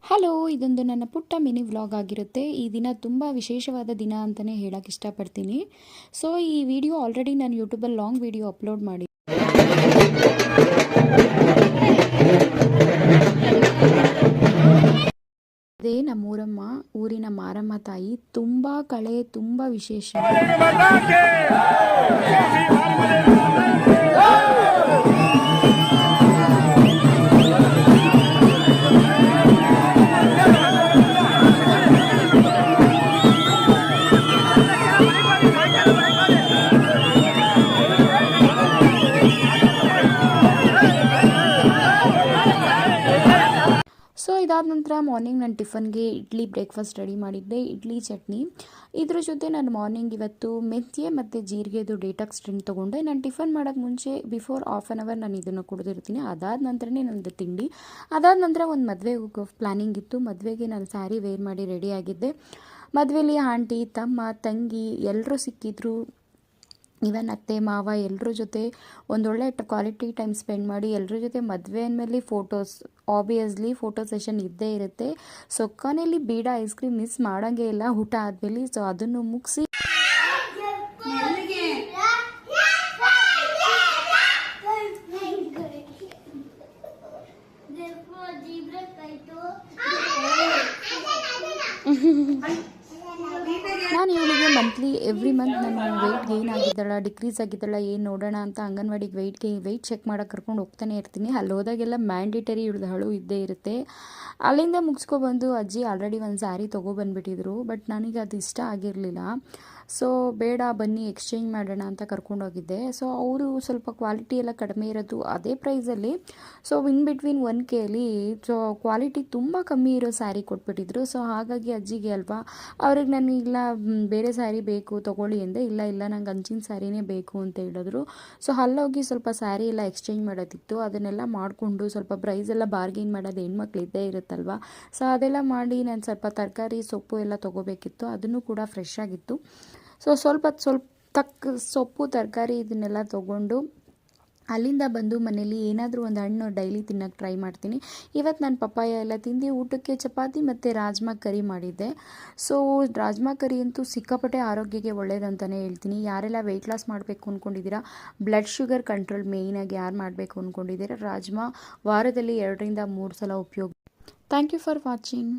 Hello, ಇದೊಂದು ನನ್ನ ಪುಟ್ಟ ಮಿನಿ ವ್ಲಾಗ್ ಆಗಿರುತ್ತೆ. ಈ ದಿನ ತುಂಬ ವಿಶೇಷವಾದ ದಿನ ಅಂತಲೇ ಹೇಳಕ್ಕೆ ಇಷ್ಟಪಡ್ತೀನಿ. ಸೊ ಈ ವಿಡಿಯೋ ಆಲ್ರೆಡಿ ನಾನು ಯೂಟ್ಯೂಬಲ್ಲಿ ಲಾಂಗ್ ವಿಡಿಯೋ ಅಪ್ಲೋಡ್ ಮಾಡಿ ಅದೇ ನಮ್ಮೂರಮ್ಮ, ಊರಿನ ಮಾರಮ್ಮ ತಾಯಿ. ತುಂಬ ಕಳೆ, ತುಂಬ ವಿಶೇಷ. ಸೊ ಇದಾದ ನಂತರ ಮಾರ್ನಿಂಗ್ ನಾನು ಟಿಫನ್ಗೆ ಇಡ್ಲಿ ಬ್ರೇಕ್ಫಾಸ್ಟ್ ರೆಡಿ ಮಾಡಿದ್ದೆ. ಇಡ್ಲಿ ಚಟ್ನಿ. ಇದ್ರ ಜೊತೆ ನಾನು ಮಾರ್ನಿಂಗ್ ಇವತ್ತು ಮೆಂತ್ಯ ಮತ್ತು ಜೀರಿಗೆದು ಡೆಟಾಕ್ಸ್ ಡ್ರಿಂಕ್ ತೊಗೊಂಡೆ. ನಾನು ಟಿಫನ್ ಮಾಡೋಕ್ಕೆ ಮುಂಚೆ ಬಿಫೋರ್ ಹಾಫ್ ಆನ್ ಅವರ್ ನಾನು ಇದನ್ನು ಕುಡಿದಿರ್ತೀನಿ. ಅದಾದ ನಂತರನೇ ನನ್ನದು ತಿಂಡಿ. ಅದಾದ ನಂತರ ಒಂದು ಮದುವೆ ಪ್ಲ್ಯಾನಿಂಗ್ ಇತ್ತು. ಮದುವೆಗೆ ನಾನು ಸ್ಯಾರಿ ವೇರ್ ಮಾಡಿ ರೆಡಿ ಆಗಿದ್ದೆ. ಮದುವೆಯಲ್ಲಿ ಆಂಟಿ, ತಮ್ಮ, ತಂಗಿ ಎಲ್ಲರೂ ಸಿಕ್ಕಿದ್ರು. ಇವನ್ ಅತ್ತೆ ಮಾವ ಎಲ್ಲರ ಜೊತೆ ಒಂದೊಳ್ಳೆ ಕ್ವಾಲಿಟಿ ಟೈಮ್ ಸ್ಪೆಂಡ್ ಮಾಡಿ ಎಲ್ಲರ ಜೊತೆ ಮದುವೆ ಅಂದಮೇಲೆ ಫೋಟೋಸ್, ಆಬ್ವಿಯಸ್ಲಿ ಫೋಟೋ ಸೆಷನ್ ಇದ್ದೇ ಇರುತ್ತೆ. ಸೊ ಕೊನೆಯಲ್ಲಿ ಬೀಡ ಐಸ್ ಕ್ರೀಮ್ ಮಿಸ್ ಮಾಡೋಂಗೇ ಇಲ್ಲ ಊಟ ಆದಮೇಲೆ. ಸೊ ಅದನ್ನು ಮುಗಿಸಿ ನಾನು ಇವಳಿಗೆ ಮಂತ್ಲಿ ಎವ್ರಿ ಮಂತ್ ನಾನು ವೆಯ್ಟ್ ಗೇನ್ ಆಗಿದ್ದಾಳ, ಡಿಕ್ರೀಸ್ ಆಗಿದ್ದಾಳ, ಏನು ನೋಡೋಣ ಅಂತ ಅಂಗನವಾಡಿಗೆ ವೆಯ್ಟ್ ಚೆಕ್ ಮಾಡೋಕೆ ಕರ್ಕೊಂಡು ಹೋಗ್ತಾನೆ ಇರ್ತೀನಿ. ಅಲ್ಲಿ ಹೋದಾಗೆಲ್ಲ ಮ್ಯಾಂಡೇಟರಿ ಇವಳ್ದು ಹಳು ಇದ್ದೇ ಇರುತ್ತೆ. ಅಲ್ಲಿಂದ ಮುಗಿಸ್ಕೊಬಂದು ಅಜ್ಜಿ ಆಲ್ರೆಡಿ ಒಂದು ಸ್ಯಾರಿ ತೊಗೊಬಂದುಬಿಟ್ಟಿದ್ರು. ಬಟ್ ನನಗೆ ಅದು ಇಷ್ಟ ಆಗಿರಲಿಲ್ಲ. ಸೊ ಬೇಡ ಬನ್ನಿ ಎಕ್ಸ್ಚೇಂಜ್ ಮಾಡೋಣ ಅಂತ ಕರ್ಕೊಂಡೋಗಿದ್ದೆ. ಸೊ ಅವರು ಸ್ವಲ್ಪ ಕ್ವಾಲಿಟಿ ಎಲ್ಲ ಕಡಿಮೆ ಇರೋದು ಅದೇ ಪ್ರೈಸಲ್ಲಿ. ಸೊ ಇನ್ ಬಿಟ್ವೀನ್ 1Kಲಿ ಸೊ ಕ್ವಾಲಿಟಿ ತುಂಬ ಕಮ್ಮಿ ಇರೋ ಸ್ಯಾರಿ ಕೊಟ್ಬಿಟ್ಟಿದ್ರು. ಸೊ ಹಾಗಾಗಿ ಅಜ್ಜಿಗೆ ಅಲ್ವಾ, ಅವ್ರಿಗೆ ನಾನು ಇಲ್ಲ ಬೇರೆ ಸ್ಯಾರಿ ಬೇಕು ತೊಗೊಳ್ಳಿ ಎಂದೆ. ಇಲ್ಲ ನಂಗೆ ಅಂಚಿನ ಸ್ಯಾರಿನೇ ಬೇಕು ಅಂತ ಹೇಳಿದ್ರು. ಸೊ ಅಲ್ಲೋಗಿ ಸ್ವಲ್ಪ ಸ್ಯಾರಿ ಎಲ್ಲ ಎಕ್ಸ್ಚೇಂಜ್ ಮಾಡೋದಿತ್ತು. ಅದನ್ನೆಲ್ಲ ಮಾಡಿಕೊಂಡು ಸ್ವಲ್ಪ ಪ್ರೈಸ್ ಎಲ್ಲ ಬಾರ್ಗೇನ್ ಮಾಡೋದು ಹೆಣ್ಮಕ್ಳು ಇದ್ದೇ ಇರುತ್ತಲ್ವ. ಸೊ ಅದೆಲ್ಲ ಮಾಡಿ ನಾನು ಸ್ವಲ್ಪ ತರಕಾರಿ ಸೊಪ್ಪು ಎಲ್ಲ ತೊಗೋಬೇಕಿತ್ತು. ಅದನ್ನು ಕೂಡ ಫ್ರೆಶ್ ಆಗಿತ್ತು. ಸೊ ಸ್ವಲ್ಪ ಸೊಪ್ಪು ತರಕಾರಿ ಇದನ್ನೆಲ್ಲ ತೊಗೊಂಡು ಅಲ್ಲಿಂದ ಬಂದು ಮನೇಲಿ ಏನಾದರೂ ಒಂದು ಹಣ್ಣು ಡೈಲಿ ತಿನ್ನೋಕ್ಕೆ ಟ್ರೈ ಮಾಡ್ತೀನಿ. ಇವತ್ತು ನಾನು ಪಪ್ಪಾಯ ಎಲ್ಲ ತಿಂದು ಊಟಕ್ಕೆ ಚಪಾತಿ ಮತ್ತು ರಾಜ್ಮಾ ಕರಿ ಮಾಡಿದ್ದೆ. ಸೊ ರಾಜ್ಮಾ ಕರಿ ಅಂತೂ ಸಿಕ್ಕಾಪಟ್ಟೆ ಆರೋಗ್ಯಕ್ಕೆ ಒಳ್ಳೇದಂತಲೇ ಹೇಳ್ತೀನಿ. ಯಾರೆಲ್ಲ ವೆಯ್ಟ್ ಲಾಸ್ ಮಾಡಬೇಕು ಅಂದ್ಕೊಂಡಿದ್ದೀರಾ, ಬ್ಲಡ್ ಶುಗರ್ ಕಂಟ್ರೋಲ್ ಮೇಯ್ನಾಗಿ ಯಾರು ಮಾಡಬೇಕು ಅಂದ್ಕೊಂಡಿದ್ದೀರಾ, ರಾಜ್ಮಾ ವಾರದಲ್ಲಿ 2 ರಿಂದ 3 ಸಲ ಉಪಯೋಗ. Thank you for watching.